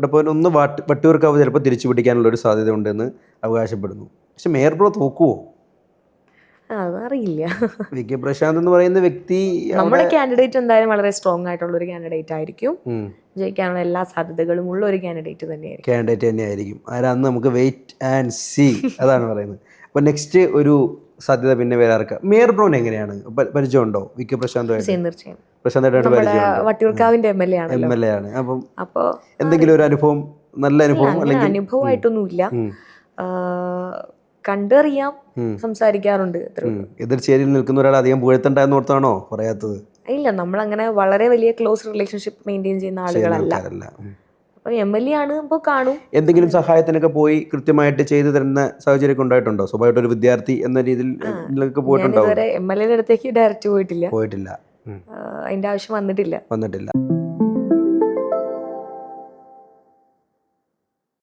ഇപ്പോൾ ഒന്ന് വട്ടിയൂർക്കാവ് ചിലപ്പോൾ തിരിച്ചു പിടിക്കാനുള്ള ഒരു സാധ്യത ഉണ്ടെന്ന് അവകാശപ്പെടുന്നു. പക്ഷെ മേയർ ബ്രോ തോക്കുവോ? അതറിയില്ല. വി കെ പ്രശാന്ത് എന്ന് പറയുന്ന വ്യക്തി നമ്മുടെ കാൻഡിഡേറ്റ് എന്തായാലും വളരെ സ്ട്രോങ് ആയിട്ടുള്ള ഒരു കാൻഡിഡേറ്റ് ആയിരിക്കും. ജയിക്കാനുള്ള എല്ലാ സാധ്യതകളും ഉള്ള ഒരു കാൻഡിഡേറ്റ് തന്നെയായിരിക്കും. ആരാന്ന് നമുക്ക് വെയിറ്റ് ആൻഡ് സീ, അതാണ് പറയുന്നത്. അപ്പോൾ നെക്സ്റ്റ് ഒരു സാധ്യത പിന്നെ വേറെ ആർക്കാ? മേയർ ബ്രോന് എങ്ങനെയാണ് പരിചയമുണ്ടോ വി കെ പ്രശാന്തുമായിട്ട്? പ്രശാന്തായിട്ട് വട്ടിയൂർക്കാവിന്റെ എം എൽ എ ആണ്. അപ്പോൾ എന്തെങ്കിലും ഒരു അനുഭവം, നല്ല അനുഭവം? അല്ലെങ്കിൽ അനുഭവമായിട്ടൊന്നുമില്ല, കണ്ടറിയാം, സംസാരിക്കാറുണ്ട്. എതിർച്ചേരിയിൽ നിൽക്കുന്ന ഒരാൾ അധികം പുകഴ്ത്തണ്ടെന്ന് ഓർത്താണോ പറയാത്തത്? ഇല്ല, നമ്മളങ്ങനെ വളരെ വലിയ ക്ലോസ് റിലേഷൻഷിപ്പ് മെയിൻറ്റെയിൻ ചെയ്യുന്ന ആളുകളല്ല. അപ്പോൾ MLA ആണ്, ഇപ്പോൾ കാണും. എന്തെങ്കിലും സഹായത്തിനൊക്കെ പോയി കൃത്യമായിട്ട് ചെയ്തു തരുന്ന സാഹചര്യം ഉണ്ടായിട്ടുണ്ടോ? സ്വഭാവമായിട്ട് ഒരു വിദ്യാർത്ഥി എന്ന രീതിയിൽ പോയിട്ടുണ്ടോ? MLA അടുത്തേക്ക് ഡയറക്റ്റ് പോയിട്ടില്ല. അതിന്റെ ആവശ്യം വന്നിട്ടില്ല.